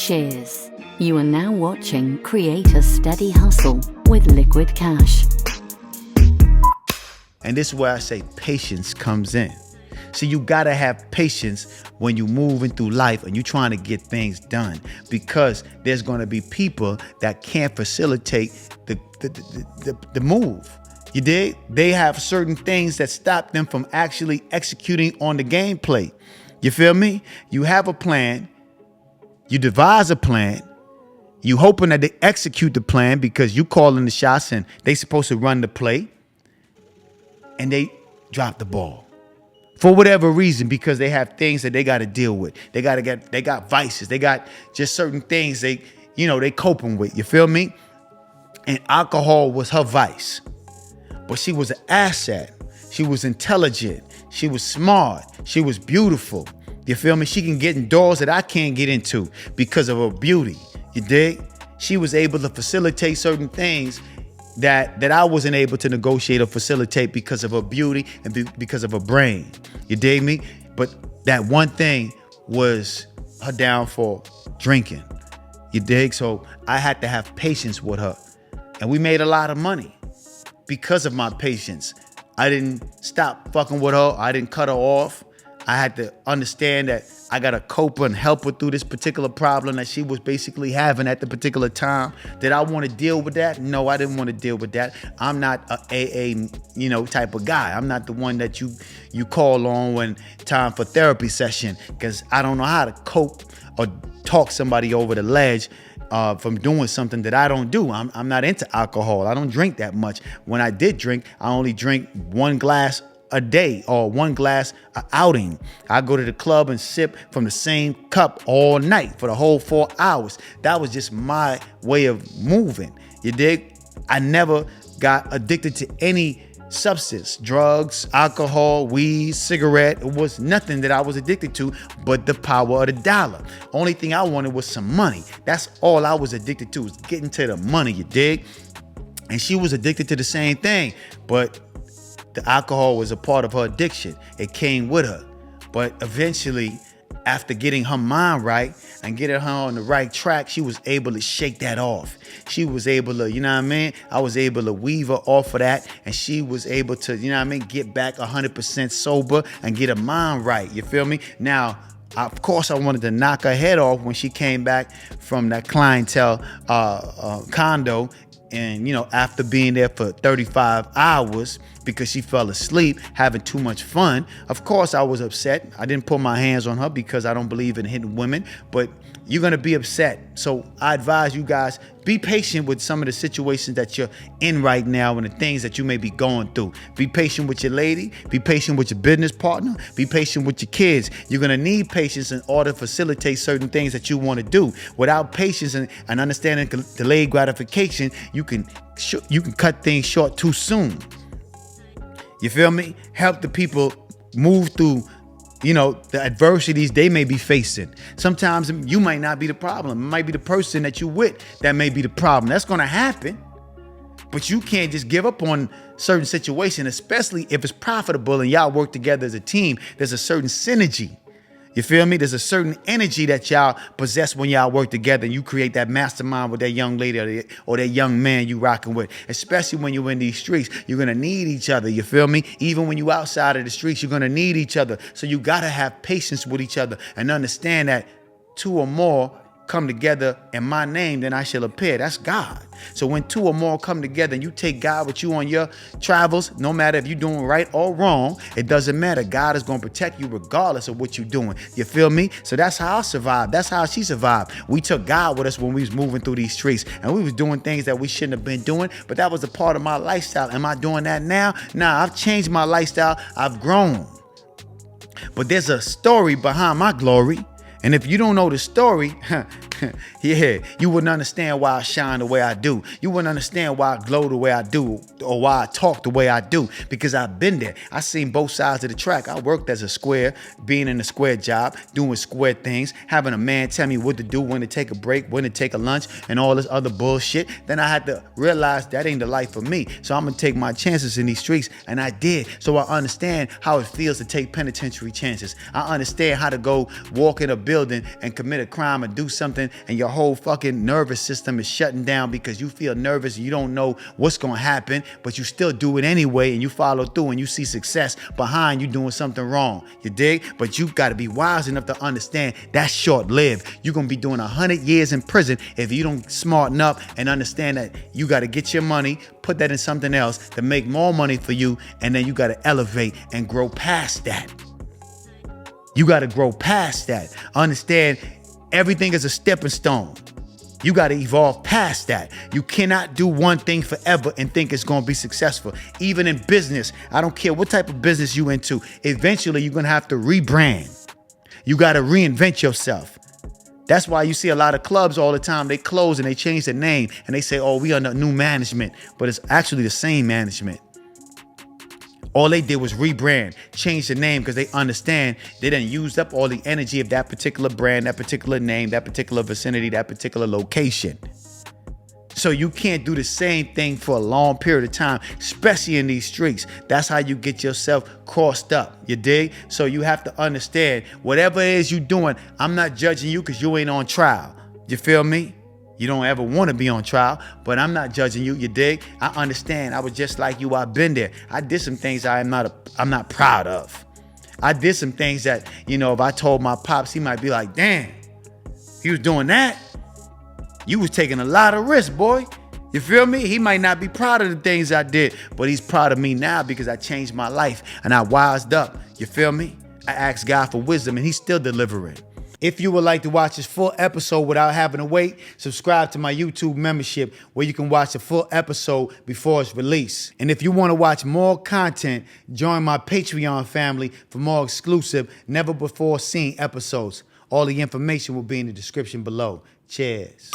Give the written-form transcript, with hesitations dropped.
Cheers. You are now watching Create a Steady Hustle with Liquid Cash. And this is where I say patience comes in. See, you gotta have patience when you're moving through life and you're trying to get things done, because there's gonna be people that can't facilitate the move. You dig? They have certain things that stop them from actually executing on the gameplay. You feel me? You have a plan, you devise a plan, you hoping that they execute the plan because you calling the shots and they supposed to run the play, and they drop the ball for whatever reason, because they have things that they got to deal with. They got vices. They got just certain things they coping with. You feel me? And alcohol was her vice, but she was an asset. She was intelligent. She was smart. She was beautiful. You feel me? She can get in doors that I can't get into because of her beauty. You dig? She was able to facilitate certain things that I wasn't able to negotiate or facilitate because of her beauty and because of her brain. You dig me? But that one thing was her downfall: drinking. You dig? So I had to have patience with her. And we made a lot of money because of my patience. I didn't stop fucking with her. I didn't cut her off. I had to understand that I got to cope and help her through this particular problem that she was basically having at the particular time. Did I want to deal with that? No, I didn't want to deal with that. I'm not a AA, type of guy. I'm not the one that you call on when time for therapy session, because I don't know how to cope or talk somebody over the ledge from doing something that I don't do. I'm not into alcohol. I don't drink that much. When I did drink, I only drink one glass a day or one glass a outing. I go to the club and sip from the same cup all night for the whole 4 hours. That was just my way of moving. You dig? I never got addicted to any substance, drugs, alcohol, weed, cigarette. It was nothing that I was addicted to but the power of the dollar. Only thing I wanted was some money. That's all I was addicted to, was getting to the money. You dig? And she was addicted to the same thing, but the alcohol was a part of her addiction. It came with her. But eventually, after getting her mind right and getting her on the right track, she was able to shake that off. She was able to, I was able to weave her off of that, and she was able to, get back 100% sober and get her mind right. You feel me? Now, of course, I wanted to knock her head off when she came back from that clientele condo. And, after being there for 35 hours because she fell asleep, having too much fun, of course I was upset. I didn't put my hands on her because I don't believe in hitting women, but you're going to be upset. So I advise you guys, be patient with some of the situations that you're in right now and the things that you may be going through. Be patient with your lady. Be patient with your business partner. Be patient with your kids. You're going to need patience in order to facilitate certain things that you want to do. Without patience and understanding delayed gratification, you can cut things short too soon. You feel me? Help the people move through the adversities they may be facing. Sometimes you might not be the problem. It might be the person that you with that may be the problem. That's going to happen. But you can't just give up on certain situations, especially if it's profitable and y'all work together as a team. There's a certain synergy. You feel me? There's a certain energy that y'all possess when y'all work together and you create that mastermind with that young lady or that young man you rocking with. Especially when you're in these streets, you're going to need each other. You feel me? Even when you outside of the streets, you're going to need each other. So you got to have patience with each other and understand that two or more come together in my name, then I shall appear. That's God. So when two or more come together and you take God with you on your travels, no matter if you're doing right or wrong, it doesn't matter. God is going to protect you regardless of what you're doing. You feel me? So that's how I survived. That's how she survived. We took God with us when we was moving through these streets, and we was doing things that we shouldn't have been doing, but that was a part of my lifestyle. Am I doing that now? Nah, I've changed my lifestyle. I've grown. But there's a story behind my glory. And if you don't know the story, you wouldn't understand why I shine the way I do. You wouldn't understand why I glow the way I do or why I talk the way I do, because I've been there. I seen both sides of the track. I worked as a square, being in a square job, doing square things, having a man tell me what to do, when to take a break, when to take a lunch, and all this other bullshit. Then I had to realize that ain't the life for me. So I'm going to take my chances in these streets, and I did. So I understand how it feels to take penitentiary chances. I understand how to go walk in a building and commit a crime and do something and your whole fucking nervous system is shutting down because you feel nervous and you don't know what's going to happen, but you still do it anyway and you follow through and you see success behind you doing something wrong. You dig? But you got to be wise enough to understand that's short-lived. You're going to be doing 100 years in prison if you don't smarten up and understand that you got to get your money, put that in something else to make more money for you, and then you got to elevate and grow past that. You got to grow past that. Understand everything is a stepping stone. You got to evolve past that. You cannot do one thing forever and think it's going to be successful. Even in business, I don't care what type of business you into, eventually you're going to have to rebrand. You got to reinvent yourself. That's why you see a lot of clubs all the time. They close and they change the name and they say, oh, we under new management, but it's actually the same management. All they did was rebrand, change the name because they understand they done used up all the energy of that particular brand, that particular name, that particular vicinity, that particular location. So you can't do the same thing for a long period of time, especially in these streets. That's how you get yourself crossed up, you dig? So you have to understand whatever it is you're doing, I'm not judging you because you ain't on trial. You feel me? You don't ever want to be on trial, but I'm not judging you, you dig? I understand. I was just like you. I've been there. I did some things I'm not proud of. I did some things that, if I told my pops, he might be like, damn, he was doing that. You was taking a lot of risks, boy. You feel me? He might not be proud of the things I did, but he's proud of me now because I changed my life and I wised up. You feel me? I asked God for wisdom and he's still delivering. If you would like to watch this full episode without having to wait, subscribe to my YouTube membership where you can watch the full episode before it's released. And if you want to watch more content, join my Patreon family for more exclusive, never before seen episodes. All the information will be in the description below. Cheers.